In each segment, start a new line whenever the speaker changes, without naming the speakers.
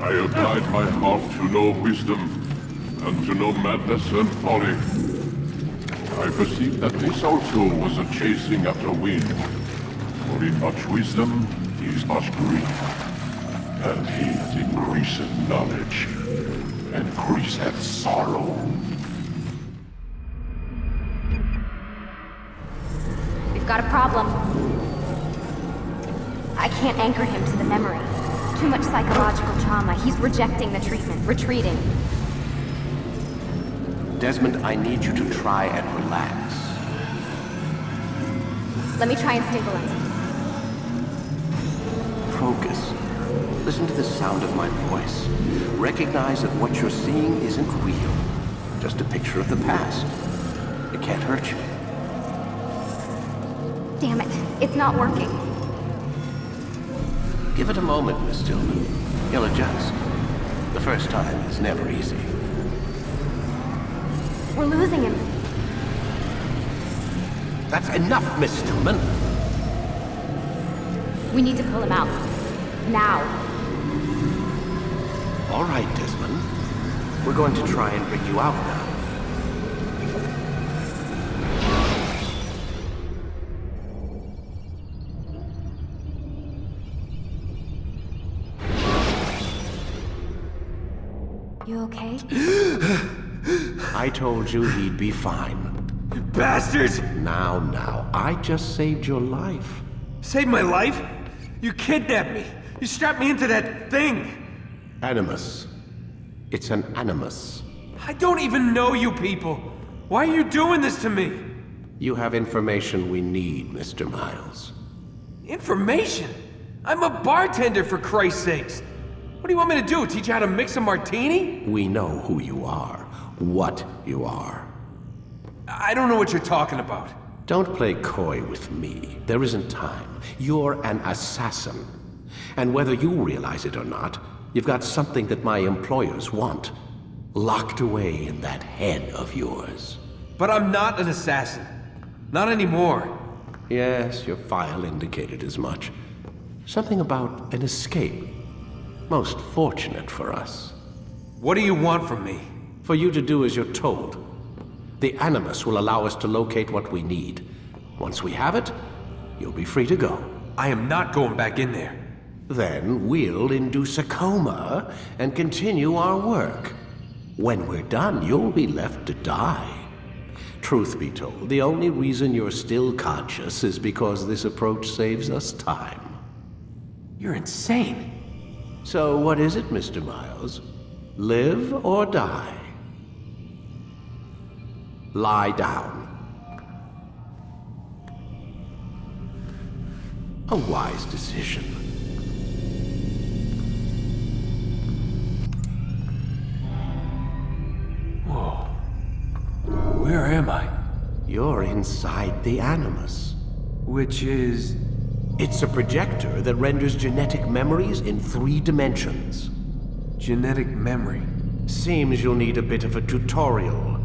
I applied my heart to know wisdom, and to know madness and folly. I perceived that this also was a chasing after wind. For in much wisdom is much grief, and he that increaseth knowledge increaseth sorrow.
We've got a problem. I can't anchor him to the memory. Too much psychological trauma. He's rejecting the treatment, retreating.
Desmond, I need you to try and relax.
Let me try and stabilize him.
Focus. Listen to the sound of my voice. Recognize that what you're seeing isn't real. Just a picture of the past. It can't hurt you.
Damn it, it's not working.
Give it a moment, Miss Stillman. You'll adjust. The first time is never easy.
We're losing him.
That's enough, Miss Stillman.
We need to pull him out. Now.
All right, Desmond. We're going to try and bring you out now.
You okay?
I told you he'd be fine.
You bastards!
Now, I just saved your life.
Saved my life? You kidnapped me. You strapped me into that thing.
Animus. It's an animus.
I don't even know you people. Why are you doing this to me?
You have information we need, Mr. Miles.
Information? I'm a bartender, for Christ's sakes. What do you want me to do? Teach you how to mix a martini?
We know who you are, what you are.
I don't know what you're talking about.
Don't play coy with me. There isn't time. You're an assassin. And whether you realize it or not, you've got something that my employers want. Locked away in that head of yours.
But I'm not an assassin. Not anymore.
Yes, your file indicated as much. Something about an escape. Most fortunate for us.
What do you want from me?
For you to do as you're told. The Animus will allow us to locate what we need. Once we have it, you'll be free to go.
I am not going back in there.
Then we'll induce a coma and continue our work. When we're done, you'll be left to die. Truth be told, the only reason you're still conscious is because this approach saves us time.
You're insane.
So what is it, Mr. Miles? Live or die? Lie down. A wise decision.
Whoa. Where am I?
You're inside the Animus.
Which is...
It's a projector that renders genetic memories in 3 dimensions.
genetic memory.
Seems you'll need a bit of a tutorial.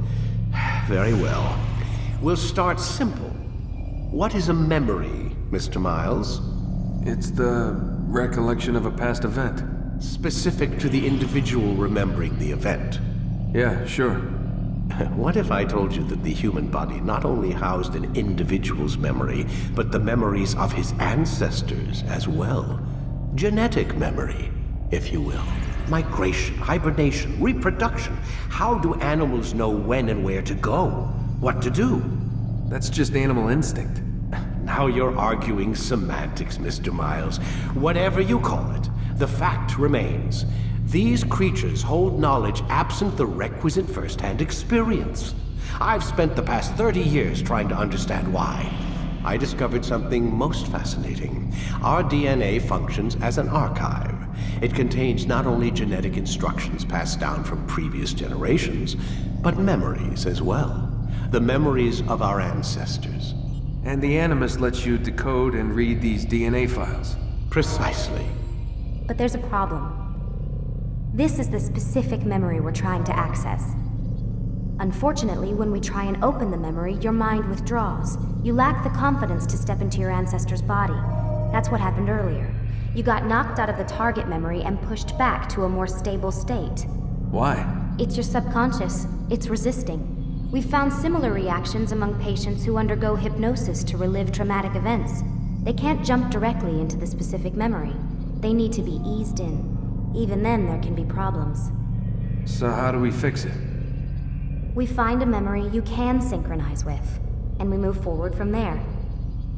Very well. We'll start simple. What is a memory, Mr. Miles?
It's the recollection of a past event.
Specific to the individual remembering the event.
Yeah, sure.
What if I told you that the human body not only housed an individual's memory, but the memories of his ancestors as well? Genetic memory, if you will. Migration, hibernation, reproduction. How do animals know when and where to go? What to do?
That's just animal instinct.
Now you're arguing semantics, Mr. Miles. Whatever you call it, the fact remains. These creatures hold knowledge absent the requisite first-hand experience. I've spent the past 30 years trying to understand why. I discovered something most fascinating. Our DNA functions as an archive. It contains not only genetic instructions passed down from previous generations, but memories as well. The memories of our ancestors.
And the Animus lets you decode and read these DNA files.
Precisely.
But there's a problem. This is the specific memory we're trying to access. Unfortunately, when we try and open the memory, your mind withdraws. You lack the confidence to step into your ancestor's body. That's what happened earlier. You got knocked out of the target memory and pushed back to a more stable state.
Why?
It's your subconscious. It's resisting. We've found similar reactions among patients who undergo hypnosis to relive traumatic events. They can't jump directly into the specific memory. They need to be eased in. Even then, there can be problems.
So how do we fix it?
We find a memory you can synchronize with, and we move forward from there.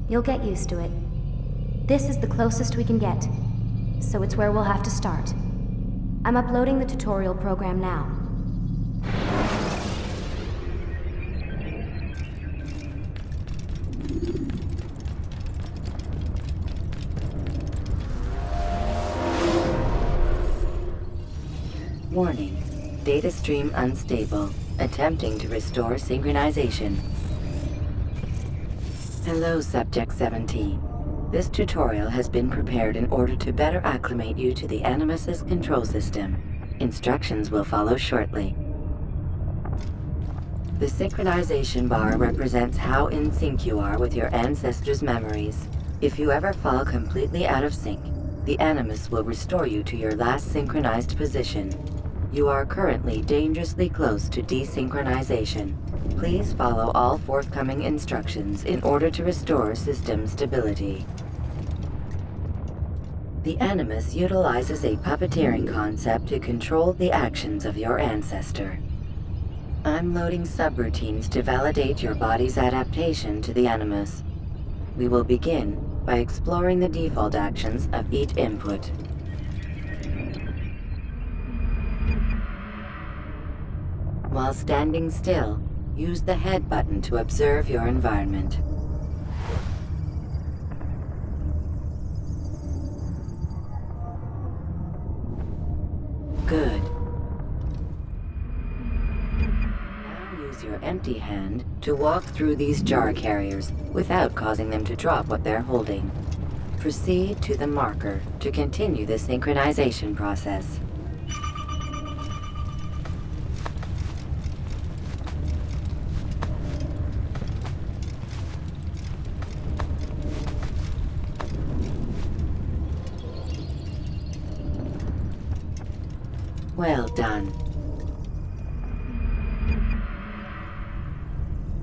You'll get used to it. This is the closest we can get, so it's where we'll have to start. I'm uploading the tutorial program now.
Warning. Data stream unstable. Attempting to restore synchronization. Hello, Subject 17. This tutorial has been prepared in order to better acclimate you to the Animus's control system. Instructions will follow shortly. The synchronization bar represents how in sync you are with your ancestors' memories. If you ever fall completely out of sync, the Animus will restore you to your last synchronized position. You are currently dangerously close to desynchronization. Please follow all forthcoming instructions in order to restore system stability. The Animus utilizes a puppeteering concept to control the actions of your ancestor. I'm loading subroutines to validate your body's adaptation to the Animus. We will begin by exploring the default actions of each input. While standing still, use the head button to observe your environment. Good. Now use your empty hand to walk through these jar carriers without causing them to drop what they're holding. Proceed to the marker to continue the synchronization process. Well done.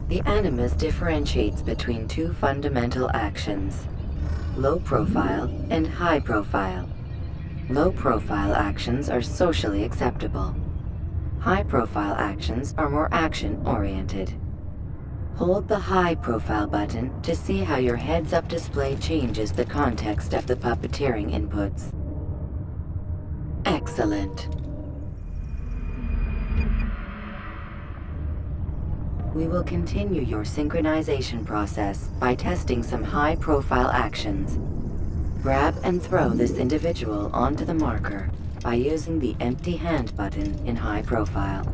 The Animus differentiates between two fundamental actions: low profile and high profile. Low profile actions are socially acceptable. High profile actions are more action-oriented. Hold the high profile button to see how your heads-up display changes the context of the puppeteering inputs. Excellent. We will continue your synchronization process by testing some high-profile actions. Grab and throw this individual onto the marker by using the empty hand button in high profile.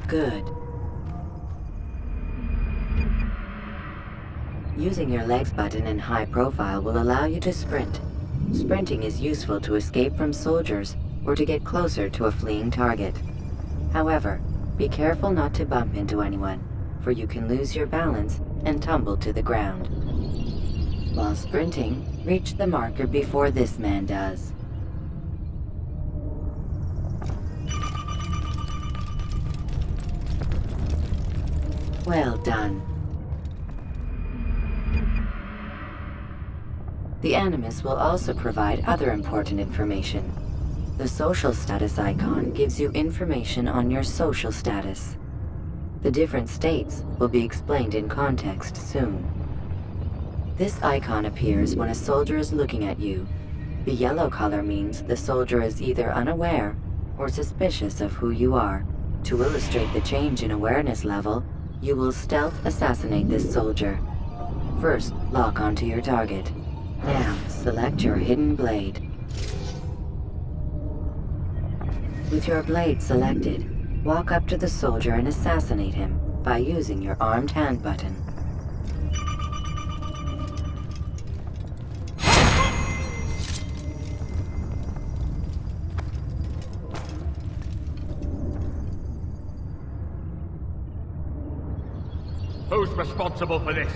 Good. Using your legs button in high profile will allow you to sprint. Sprinting is useful to escape from soldiers or to get closer to a fleeing target. However, be careful not to bump into anyone, for you can lose your balance and tumble to the ground. While sprinting, reach the marker before this man does. Well done. The Animus will also provide other important information. The social status icon gives you information on your social status. The different states will be explained in context soon. This icon appears when a soldier is looking at you. The yellow color means the soldier is either unaware or suspicious of who you are. To illustrate the change in awareness level, you will stealth assassinate this soldier. First, lock onto your target. Now, select your hidden blade. With your blade selected, walk up to the soldier and assassinate him by using your armed hand button.
Who's responsible for this?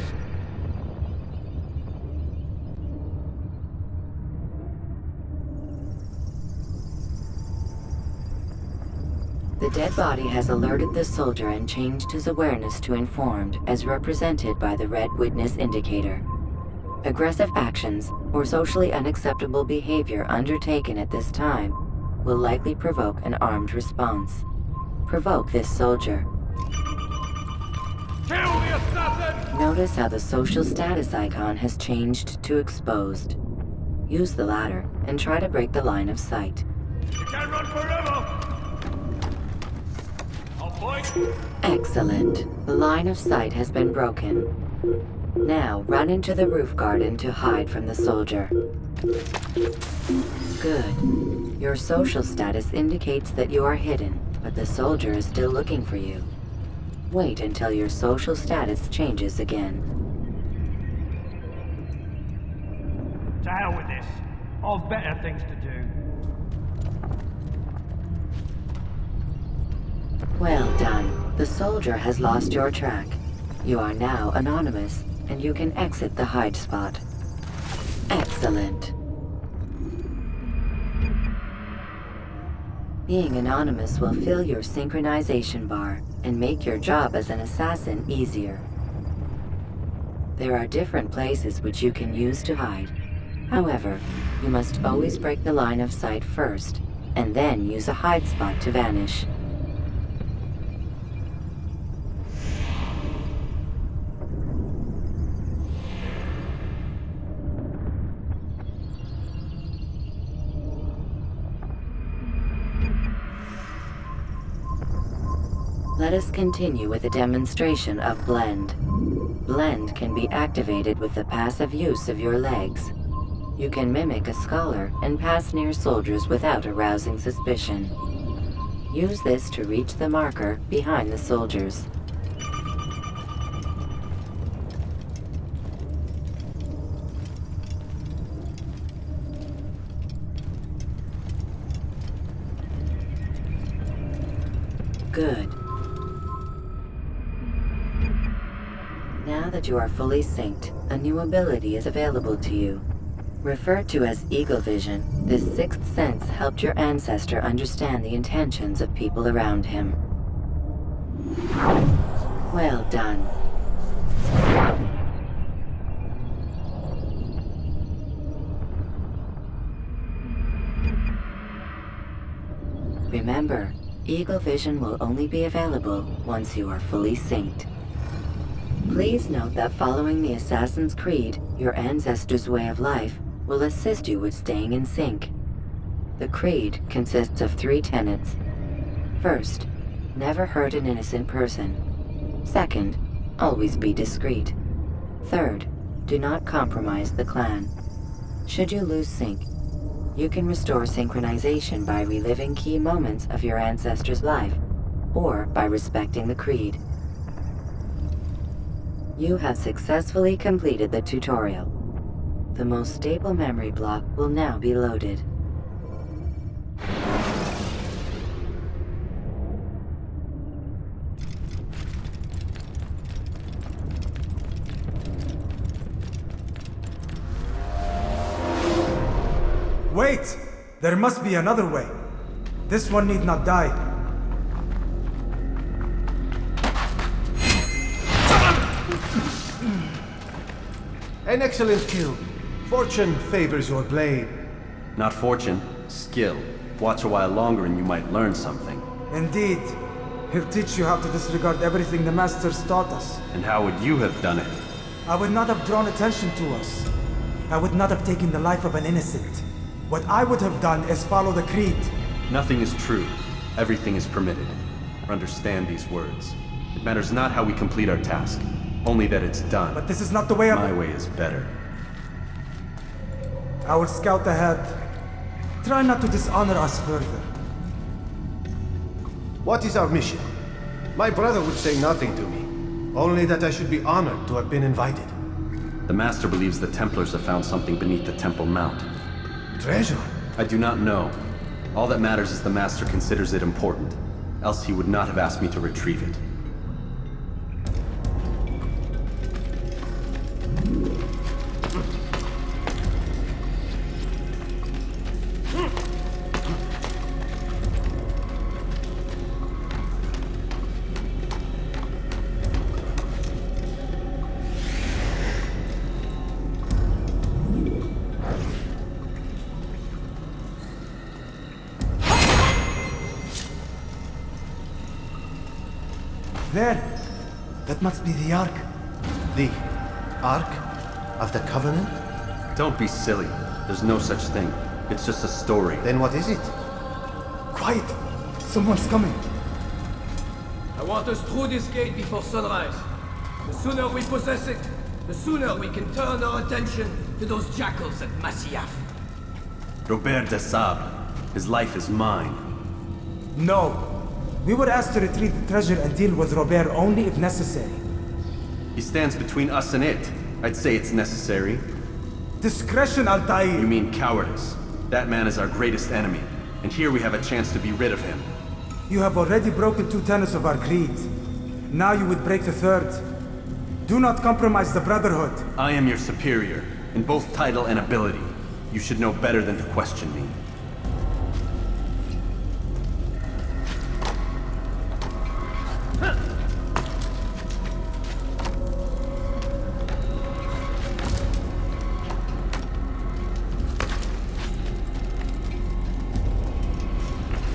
The dead body has alerted the soldier and changed his awareness to informed, as represented by the red witness indicator. Aggressive actions or socially unacceptable behavior undertaken at this time will likely provoke an armed response. Provoke this soldier.
Kill the assassin!
Notice how the social status icon has changed to exposed. Use the latter and try to break the line of sight.
You can't run forever! I'll point!
Excellent. The line of sight has been broken. Now run into the roof garden to hide from the soldier. Good. Your social status indicates that you are hidden, but the soldier is still looking for you. Wait until your social status changes again.
To hell with this. I've better things to do.
Well done. The soldier has lost your track. You are now anonymous, and you can exit the hide spot. Excellent. Being anonymous will fill your synchronization bar and make your job as an assassin easier. There are different places which you can use to hide. However, you must always break the line of sight first, and then use a hide spot to vanish. Let us continue with a demonstration of Blend. Blend can be activated with the passive use of your legs. You can mimic a scholar and pass near soldiers without arousing suspicion. Use this to reach the marker behind the soldiers. Good. Now that you are fully synced, a new ability is available to you. Referred to as Eagle Vision, this sixth sense helped your ancestor understand the intentions of people around him. Well done. Remember, Eagle Vision will only be available once you are fully synced. Please note that following the Assassin's Creed, your ancestors' way of life, will assist you with staying in sync. The Creed consists of 3 tenets. First, never hurt an innocent person. Second, always be discreet. Third, do not compromise the clan. Should you lose sync, you can restore synchronization by reliving key moments of your ancestor's life, or by respecting the Creed. You have successfully completed the tutorial. The most stable memory block will now be loaded.
Wait! There must be another way. This one need not die.
An excellent kill. Fortune favors your blade.
Not fortune, skill. Watch a while longer and you might learn something.
Indeed. He'll teach you how to disregard everything the Masters taught us.
And how would you have done it?
I would not have drawn attention to us. I would not have taken the life of an innocent. What I would have done is follow the Creed.
Nothing is true. Everything is permitted. Understand these words. It matters not how we complete our task, only that it's done.
But this is not the way
My way is better.
I will scout ahead. Try not to dishonor us further.
What is our mission? My brother would say nothing to me. Only that I should be honored to have been invited.
The Master believes the Templars have found something beneath the Temple Mount.
Treasure?
I do not know. All that matters is the Master considers it important. Else he would not have asked me to retrieve it.
there. That must be the Ark.
The Ark of the Covenant?
Don't be silly. There's no such thing. It's just a story.
Then what is it?
Quiet! Someone's coming.
I want us through this gate before sunrise. The sooner we possess it, the sooner we can turn our attention to those jackals at Masyaf.
Robert de Sable. His life is mine.
No. We were asked to retrieve the treasure and deal with Robert only if necessary.
He stands between us and it. I'd say it's necessary.
Discretion, Altair!
You mean cowardice. That man is our greatest enemy, and here we have a chance to be rid of him.
You have already broken 2 tenets of our creed. Now you would break the 3rd. Do not compromise the Brotherhood.
I am your superior, in both title and ability. You should know better than to question me.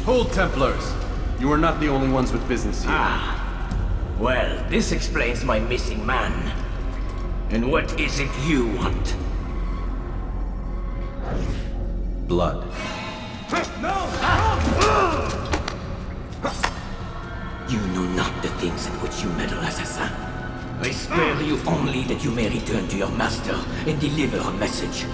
Hold, Templars! You are not the only ones with business here.
Well, this explains my missing man. And what is it you want?
Blood.
You know not the things in which you meddle, assassin. I spare you only that you may return to your master and deliver a message.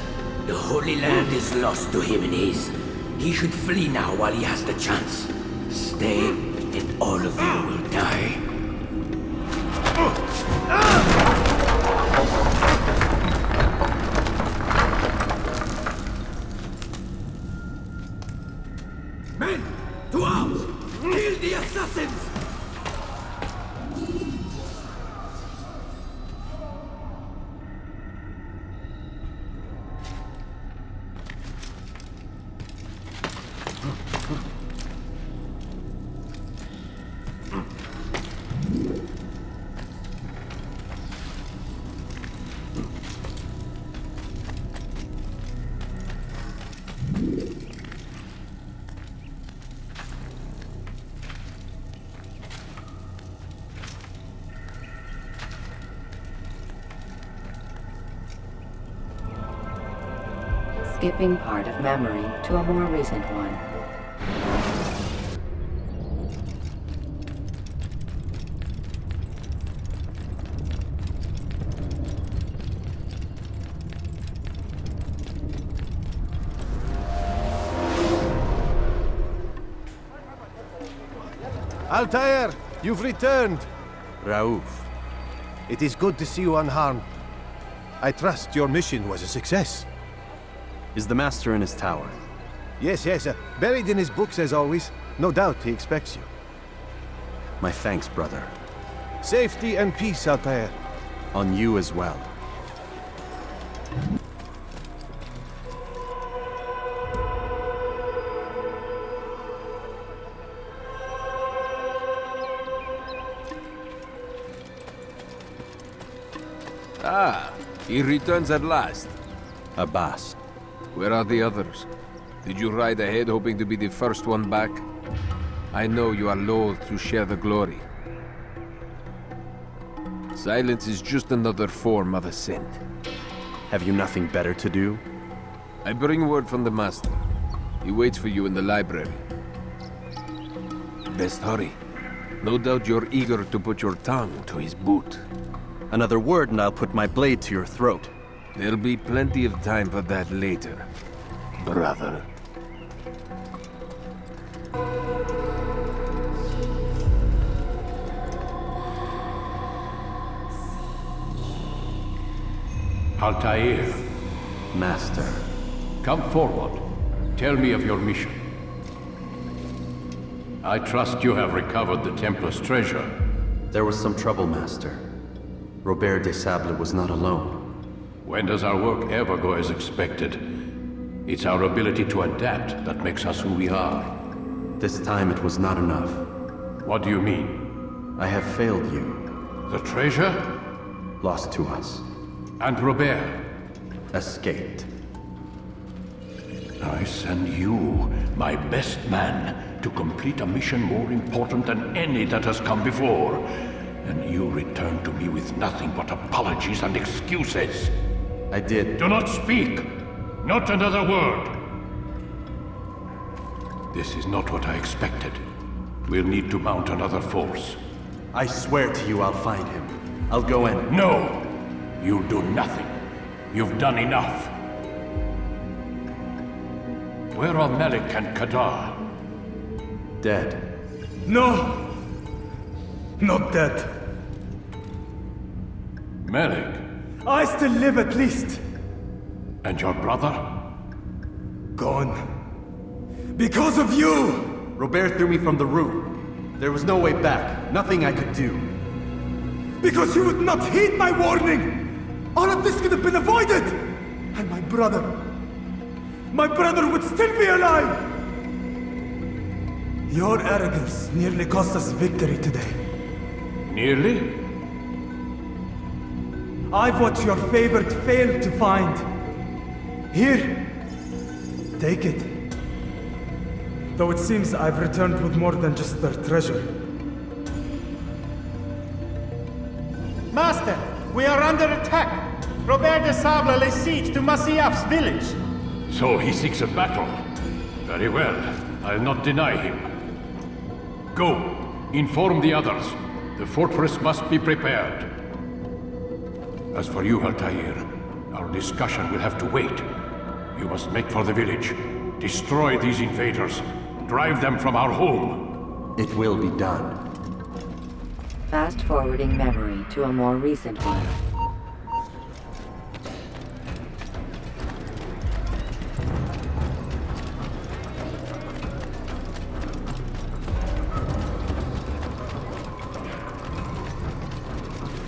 The Holy Land is lost to him and his. He should flee now while he has the chance. Stay, and all of you will die. Men, to arms! Kill the assassins!
Skipping part of memory to a more recent one.
Altair, you've returned.
Raouf.
It is good to see you unharmed. I trust your mission was a success.
Is the Master in his tower?
Yes, buried in his books as always. No doubt he expects you.
My thanks, brother.
Safety and peace, Altair.
On you as well.
Ah, he returns at last.
Abbas.
Where are the others? Did you ride ahead hoping to be the first one back? I know you are loath to share the glory. Silence is just another form of assent.
Have you nothing better to do?
I bring word from the Master. He waits for you in the library. Best hurry. No doubt you're eager to put your tongue to his boot.
Another word and I'll put my blade to your throat.
There'll be plenty of time for that later, brother.
Altair,
Master.
come forward. Tell me of your mission. I trust you have recovered the Templar's treasure.
There was some trouble, Master. Robert de Sable was not alone.
When does our work ever go as expected? It's our ability to adapt that makes us who we are.
This time it was not enough.
What do you mean?
I have failed you.
The treasure?
Lost to us.
And Robert?
Escaped.
I send you, my best man, to complete a mission more important than any that has come before. And you returned to me with nothing but apologies and excuses.
I did.
Do not speak! Not another word! This is not what I expected. We'll need to mount another force.
I swear to you I'll find him. I'll go in.
No! You'll do nothing. You've done enough. Where are Melik and Kadar?
Dead.
No! Not dead.
Melik?
I still live at least.
And your brother?
Gone. Because of you!
Robert threw me from the roof. There was no way back. Nothing I could do.
Because you would not heed my warning! All of this could have been avoided! And my brother would still be alive! Your arrogance nearly cost us victory today.
Nearly?
I've what your favorite failed to find. Here, take it. Though it seems I've returned with more than just their treasure.
Master, we are under attack. Robert de Sable lays siege to Masyaf's village.
So he seeks a battle. Very well. I'll not deny him. Go. Inform the others. The fortress must be prepared. As for you, Altair, our discussion will have to wait. You must make for the village. Destroy these invaders. Drive them from our home.
It will be done.
Fast-forwarding memory to a more recent one.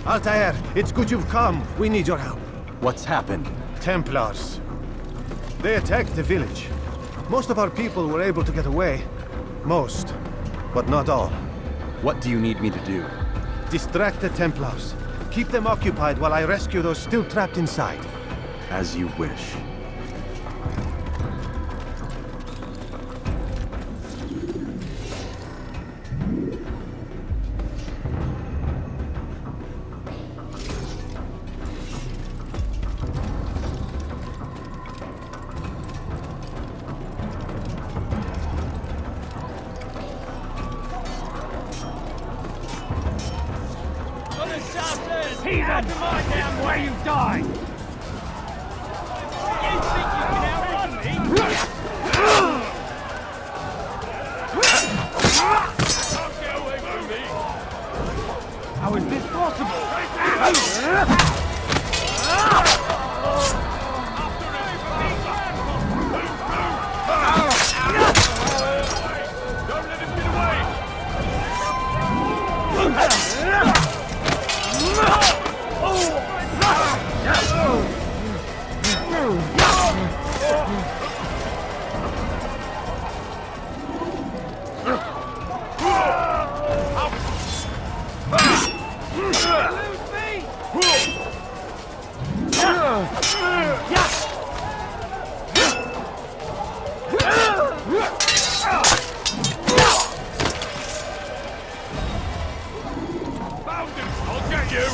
Altair, it's good you've come. We need your help.
What's happened?
Templars. They attacked the village. Most of our people were able to get away. Most, but not all.
What do you need me to do?
Distract the Templars. Keep them occupied while I rescue those still trapped inside.
As you wish.
He had to mind down where you died! You think you can outrun me? Don't get away from me! How is this possible? Don't let him get away! I'll get you!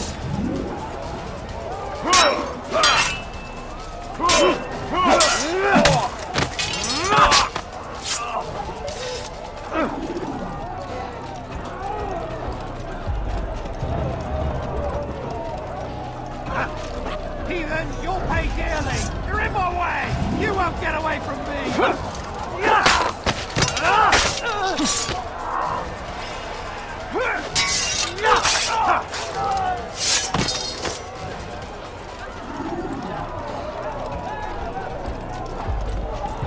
Heathen, you'll pay dearly! You're in my way! You won't get away from me!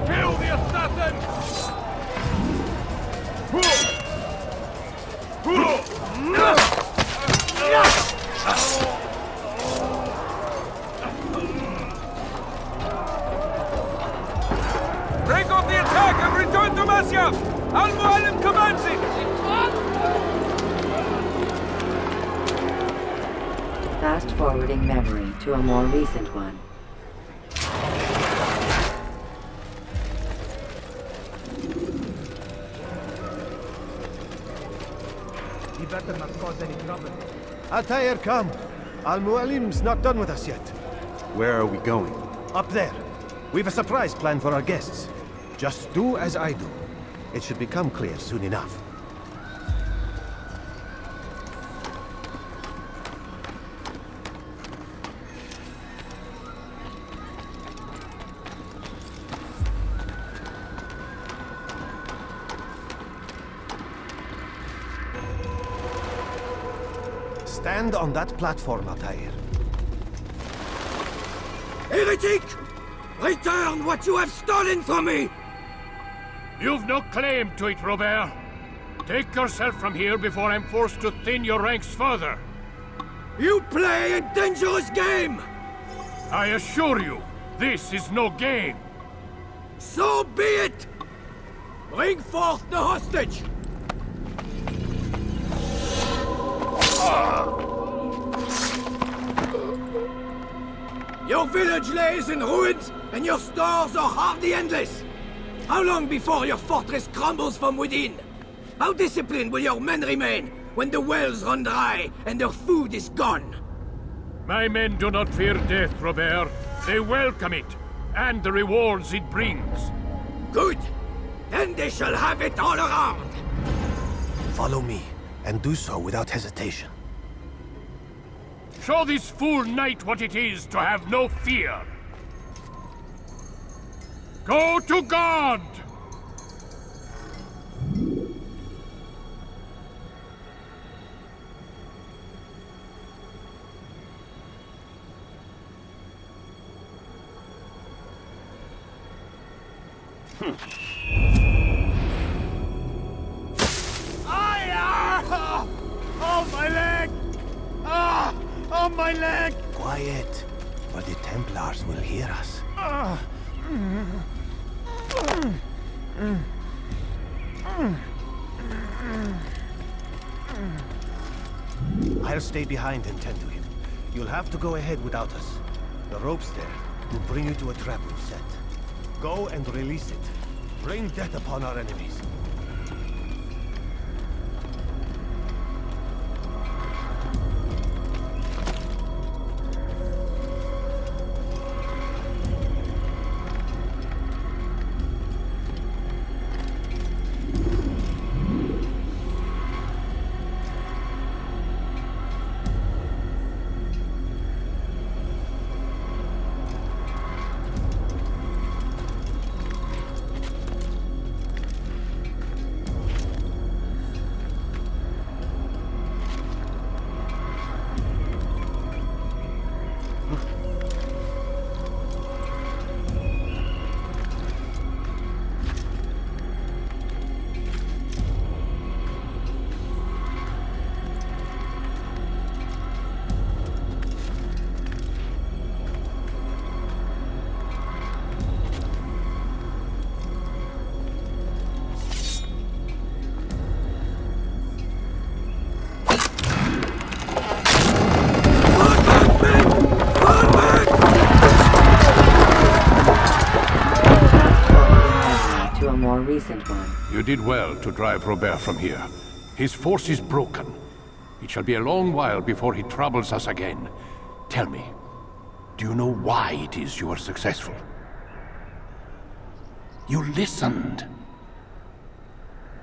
Kill the assassin! Break off the attack and return to Masyaf! Al-Mualim commands it!
Fast-forwarding memory to a more recent one.
He better not cause any trouble.
Altair, come. Al-Mualim's not done with us yet.
Where are we going?
Up there. We've a surprise plan for our guests. Just do as I do. It should become clear soon enough. Stand on that platform, Altair.
Heretic! Return what you have stolen from me!
You've no claim to it, Robert. Take yourself from here before I'm forced to thin your ranks further.
You play a dangerous game!
I assure you, this is no game.
So be it! Bring forth the hostage! Your village lays in ruins, and your stores are hardly endless. How long before your fortress crumbles from within? How disciplined will your men remain when the wells run dry and their food is gone?
My men do not fear death, Robert. They welcome it, and the rewards it brings.
Good. Then they shall have it all around.
Follow me, and do so without hesitation.
Show this fool knight what it is to have no fear. Go to God!
Oh, my leg! Ah! Oh, my leg!
Quiet, or the Templars will hear us. I'll stay behind and tend to him. You'll have to go ahead without us. The ropes there will bring you to a trap we've set. Go and release it. Bring death upon our enemies.
Recent one.
You did well to drive Robert from here. His force is broken. It shall be a long while before he troubles us again. Tell me, do you know why it is you are successful? You listened.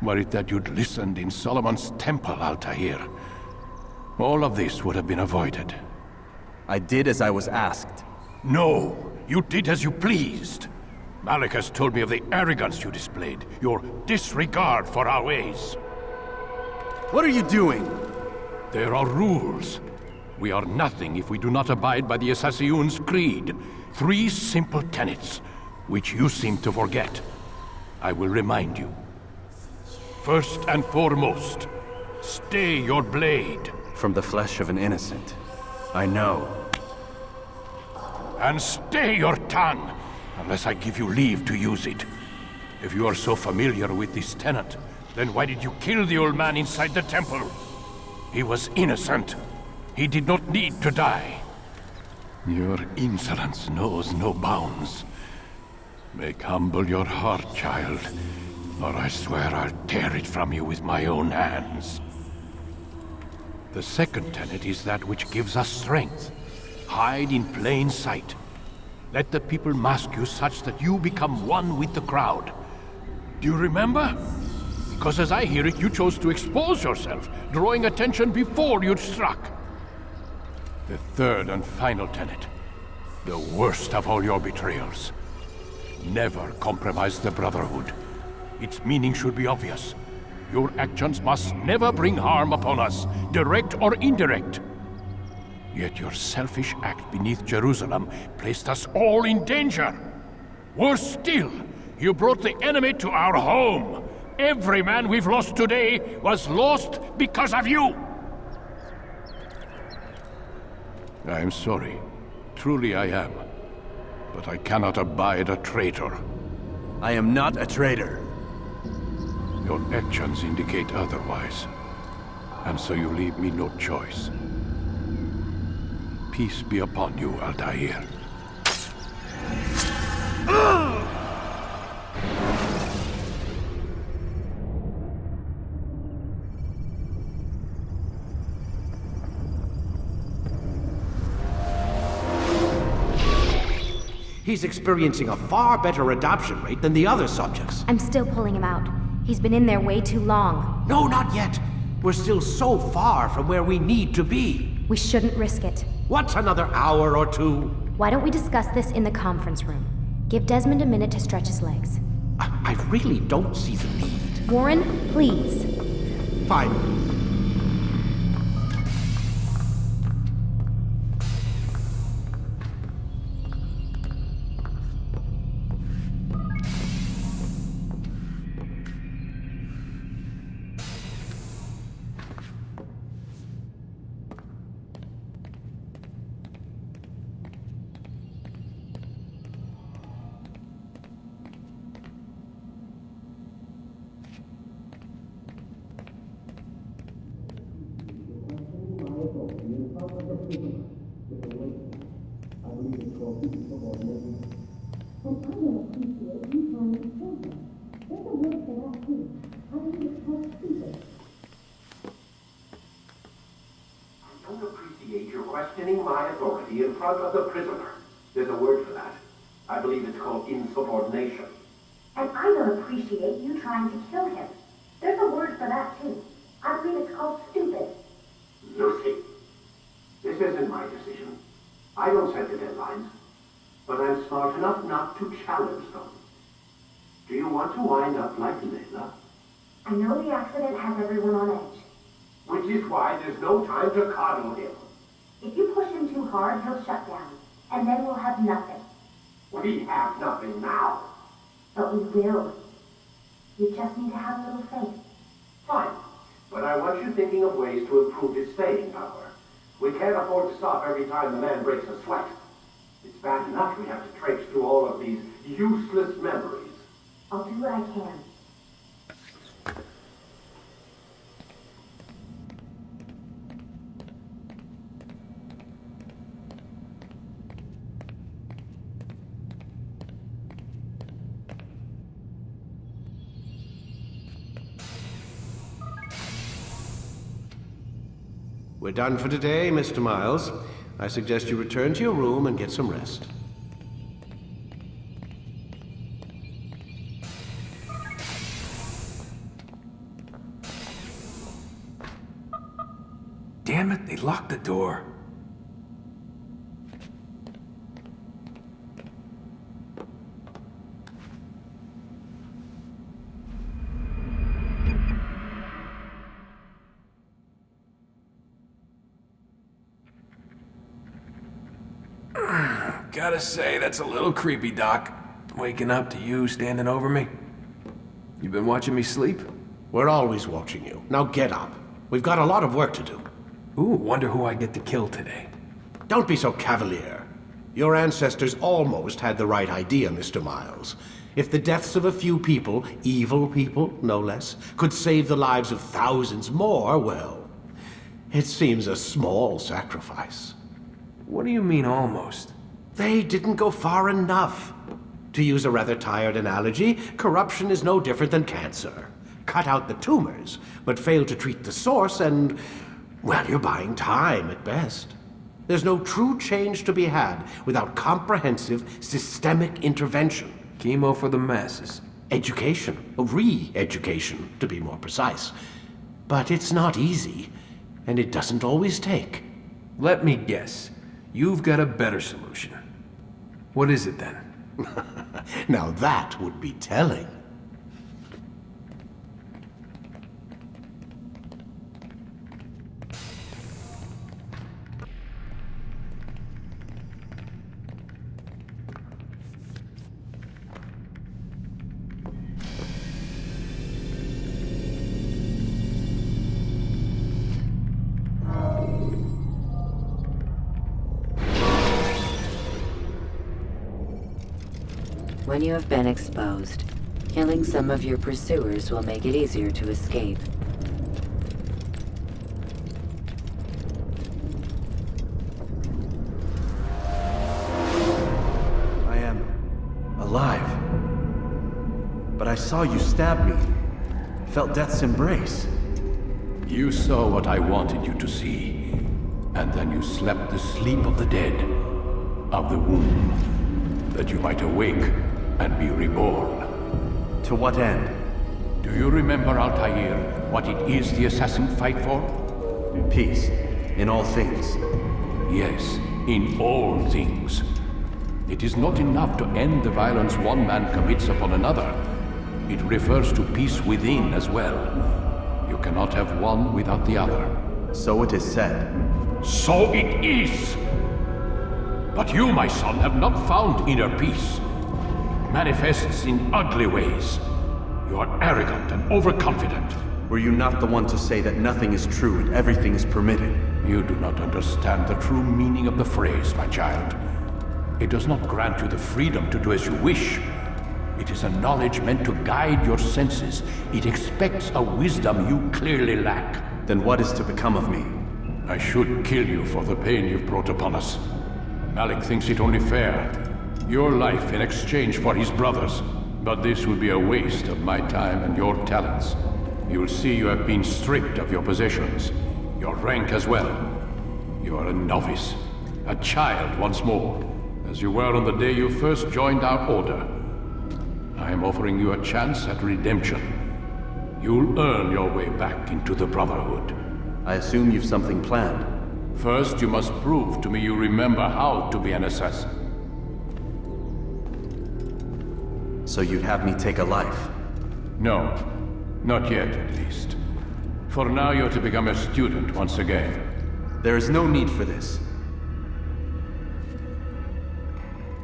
Were it that you'd listened in Solomon's temple, Altair, all of this would have been avoided.
I did as I was asked.
No, you did as you pleased. Malik has told me of the arrogance you displayed, your disregard for our ways.
What are you doing?
There are rules. We are nothing if we do not abide by the Assassin's creed. 3 simple tenets, which you seem to forget. I will remind you. First and foremost, stay your blade.
From the flesh of an innocent. I know.
And stay your tongue, unless I give you leave to use it. If you are so familiar with this tenet, then why did you kill the old man inside the temple? He was innocent. He did not need to die. Your insolence knows no bounds. Make humble your heart, child, or I swear I'll tear it from you with my own hands. The second tenet is that which gives us strength. Hide in plain sight. Let the people mask you such that you become one with the crowd. Do you remember? Because as I hear it, you chose to expose yourself, drawing attention before you'd struck. The third and final tenet. The worst of all your betrayals. Never compromise the Brotherhood. Its meaning should be obvious. Your actions must never bring harm upon us, direct or indirect. Yet your selfish act beneath Jerusalem placed us all in danger. Worse still, you brought the enemy to our home. Every man we've lost today was lost because of you. I am sorry. Truly I am. But I cannot abide a traitor.
I am not a traitor.
Your actions indicate otherwise. And so you leave me no choice. Peace be upon you, Altair.
He's experiencing a far better adoption rate than the other subjects.
I'm still pulling him out. He's been in there way too long.
No, not yet. We're still so far from where we need to be.
We shouldn't risk it.
What's another hour or two?
Why don't we discuss this in the conference room? Give Desmond a minute to stretch his legs.
I really don't see the need.
Warren, please.
Fine.
Questioning my authority in front of the prisoner. There's a word for that. I believe it's called insubordination.
And I don't appreciate you trying to kill him. There's a word for that, too. I believe it's called stupid.
Lucy, this isn't my decision. I don't set the deadlines. But I'm smart enough not to challenge them. Do you want to wind up like Layla?
I know the accident has everyone on edge.
Which is why there's no time to coddle him.
If you push him too hard, he'll shut down. And then we'll have nothing.
We have nothing now.
But we will. You just need to have a little faith.
Fine. But I want you thinking of ways to improve his staying power. We can't afford to stop every time the man breaks a sweat. It's bad enough we have to traipse through all of these useless memories.
I'll do what I can.
We're done for today, Mr. Miles. I suggest you return to your room and get some rest.
Damn it, they locked the door.
Gotta say, that's a little creepy, Doc. Waking up to you standing over me. You been watching me sleep?
We're always watching you. Now get up. We've got a lot of work to do.
Ooh, wonder who I get to kill today.
Don't be so cavalier. Your ancestors almost had the right idea, Mr. Miles. If the deaths of a few people, evil people, no less, could save the lives of thousands more, well, it seems a small sacrifice.
What do you mean, almost?
They didn't go far enough. To use a rather tired analogy, corruption is no different than cancer. Cut out the tumors, but fail to treat the source and, Well, you're buying time at best. There's no true change to be had without comprehensive, systemic intervention.
Chemo for the masses.
Education, re-education, to be more precise. But it's not easy, and it doesn't always take.
Let me guess. You've got a better solution. What is it then?
Now that would be telling.
When you have been exposed, killing some of your pursuers will make it easier to escape.
I am alive. But I saw you stab me. Felt death's embrace.
You saw what I wanted you to see, and then you slept the sleep of the dead, of the womb, that you might awake and be reborn.
To what end?
Do you remember, Altair, what it is the assassin fight for?
Peace. In all things.
Yes, in all things. It is not enough to end the violence one man commits upon another. It refers to peace within as well. You cannot have one without the other.
So it is said.
So it is! But you, my son, have not found inner peace. It manifests in ugly ways. You are arrogant and overconfident.
Were you not the one to say that nothing is true and everything is permitted?
You do not understand the true meaning of the phrase, my child. It does not grant you the freedom to do as you wish. It is a knowledge meant to guide your senses. It expects a wisdom you clearly lack.
Then what is to become of me?
I should kill you for the pain you've brought upon us. Malik thinks it only fair. Your life in exchange for his brother's. But this would be a waste of my time and your talents. You will see you have been stripped of your possessions. Your rank as well. You are a novice. A child once more. As you were on the day you first joined our order. I am offering you a chance at redemption. You'll earn your way back into the Brotherhood.
I assume you've something planned.
First, you must prove to me you remember how to be an assassin.
So you'd have me take a life?
No. Not yet, at least. For now, you're to become a student once again.
There is no need for this.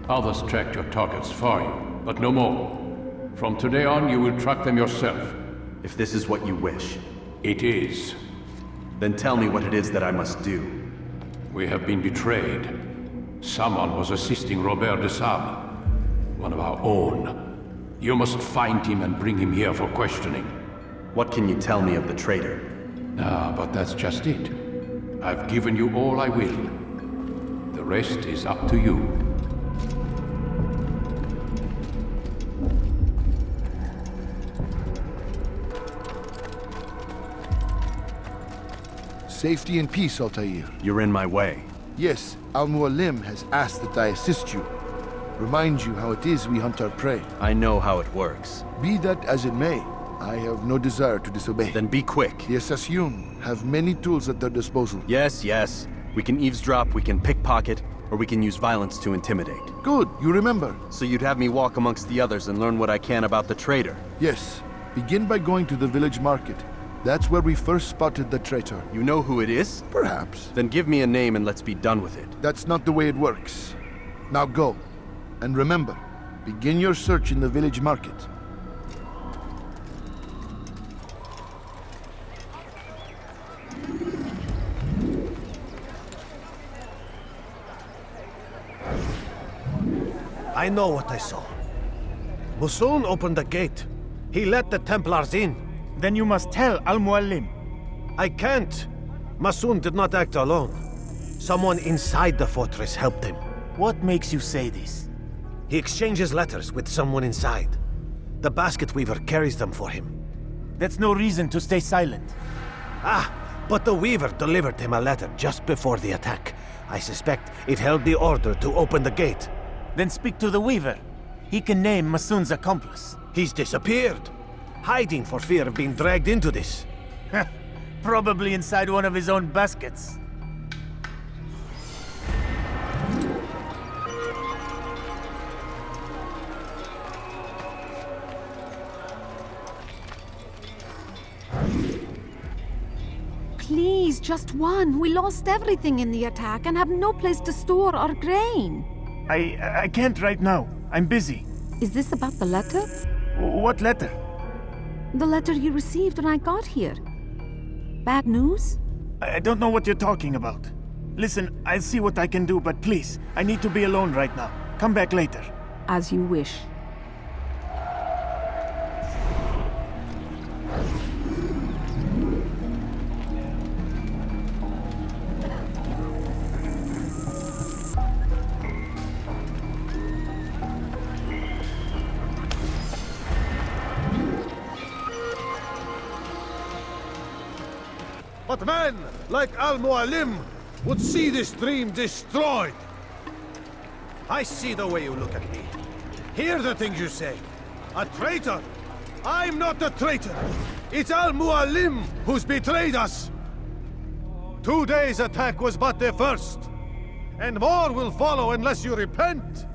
Others tracked your targets for you, but no more. From today on, you will track them yourself.
If this is what you wish.
It is.
Then tell me what it is that I must do.
We have been betrayed. Someone was assisting Robert de Sable, one of our own. You must find him and bring him here for questioning.
What can you tell me of the traitor?
Ah, but that's just it. I've given you all I will. The rest is up to you.
Safety and peace, Altair.
You're in my way.
Yes, Al-Mualim has asked that I assist you. Remind you how it is we hunt our prey.
I know how it works.
Be that as it may, I have no desire to disobey.
Then be quick.
The Assassin have many tools at their disposal.
Yes, yes. We can eavesdrop, we can pickpocket, or we can use violence to intimidate.
Good, you remember.
So you'd have me walk amongst the others and learn what I can about the traitor?
Yes. Begin by going to the village market. That's where we first spotted the traitor.
You know who it is?
Perhaps.
Then give me a name and let's be done with it.
That's not the way it works. Now go. And remember, begin your search in the village market.
I know what I saw. Musun opened the gate. He let the Templars in.
Then you must tell Al-Mualim.
I can't. Masun did not act alone. Someone inside the fortress helped him.
What makes you say this?
He exchanges letters with someone inside. The basket weaver carries them for him.
That's no reason to stay silent.
Ah, But the Weaver delivered him a letter just before the attack. I suspect it held the order to open the gate.
Then speak to the Weaver. He can name Masun's accomplice.
He's disappeared, hiding for fear of being dragged into this.
Probably inside one of his own baskets.
Please, just one. We lost everything in the attack and have no place to store our grain.
I can't right now. I'm busy.
Is this about the letter?
What letter?
The letter you received when I got here. Bad news?
I don't know what you're talking about. Listen, I'll see what I can do, but please, I need to be alone right now. Come back later.
As you wish.
But men like Al-Mualim would see this dream destroyed. I see the way you look at me. Hear the things you say. A traitor? I'm not a traitor. It's Al-Mualim who's betrayed us. Today's attack was but the first. And more will follow unless you repent.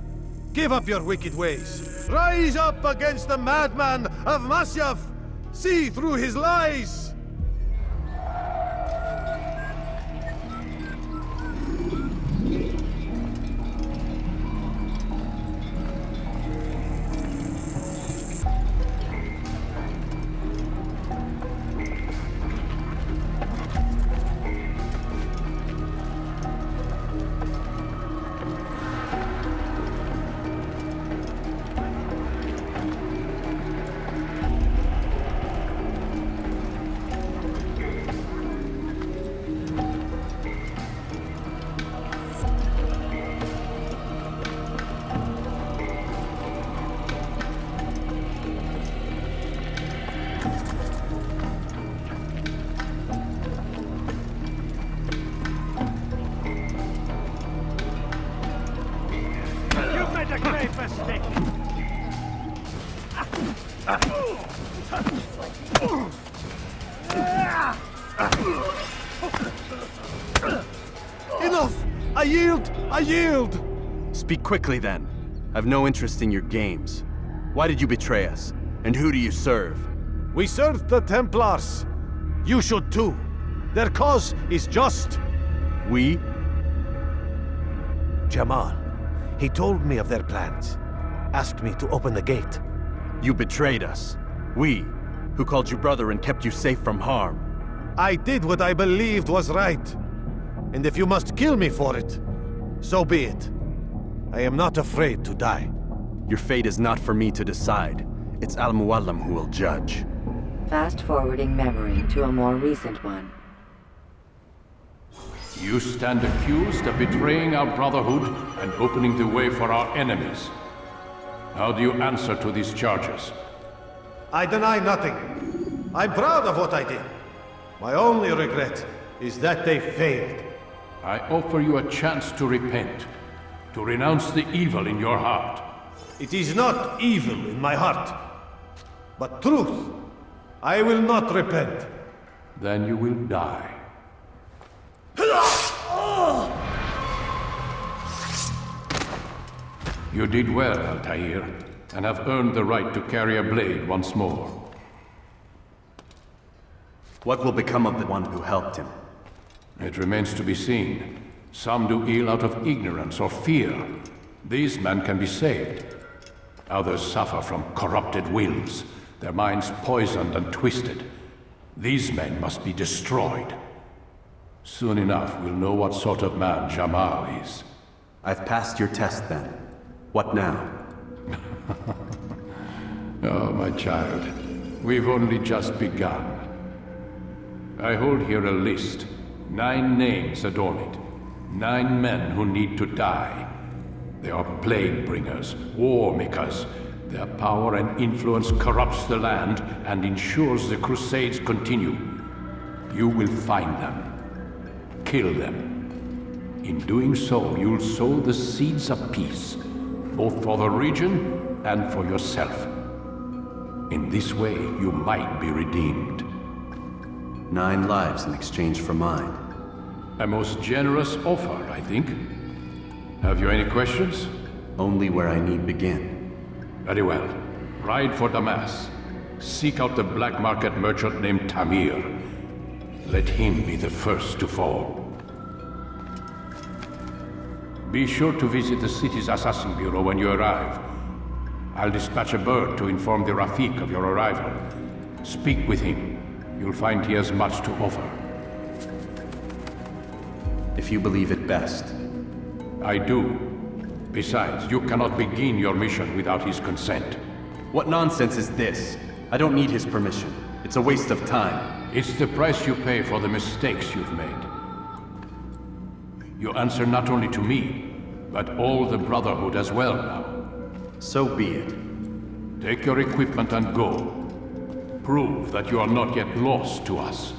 Give up your wicked ways. Rise up against the madman of Masyaf. See through his lies.
Enough! I yield! I yield! Speak quickly then. I've no interest in your games. Why did you betray us? And who do you serve?
We serve the Templars. You should too. Their cause is just.
We?
Jamal. He told me of their plans. Asked me to open the gate.
You betrayed us. We, who called you brother and kept you safe from harm.
I did what I believed was right. And if you must kill me for it, so be it. I am not afraid to die.
Your fate is not for me to decide. It's Al-Mualim who will judge.
Fast-forwarding memory to a more recent one.
You stand accused of betraying our Brotherhood and opening the way for our enemies. How do you answer to these charges?
I deny nothing. I'm proud of what I did. My only regret is that they failed.
I offer you a chance to repent, to renounce the evil in your heart.
It is not evil in my heart, but truth. I will not repent.
Then you will die. You did well, Altair, and have earned the right to carry a blade once more.
What will become of the one who helped him?
It remains to be seen. Some do ill out of ignorance or fear. These men can be saved. Others suffer from corrupted wills, their minds poisoned and twisted. These men must be destroyed. Soon enough, we'll know what sort of man Jamal is.
I've passed your test then. What now?
Oh, my child. We've only just begun. I hold here a list. 9 names adorn it. 9 men who need to die. They are plague bringers, war makers. Their power and influence corrupts the land and ensures the Crusades continue. You will find them. Kill them. In doing so, you'll sow the seeds of peace, both for the region and for yourself. In this way, you might be redeemed.
9 lives in exchange for mine.
A most generous offer, I think. Have you any questions?
Only where I need begin.
Very well. Ride for Damas. Seek out the black market merchant named Tamir. Let him be the first to fall. Be sure to visit the city's assassin bureau when you arrive. I'll dispatch a bird to inform the Rafik of your arrival. Speak with him. You'll find he has much to offer.
If you believe it best.
I do. Besides, you cannot begin your mission without his consent.
What nonsense is this? I don't need his permission. It's a waste of time.
It's the price you pay for the mistakes you've made. You answer not only to me, but all the Brotherhood as well now.
So be it.
Take your equipment and go. Prove that you are not yet lost to us.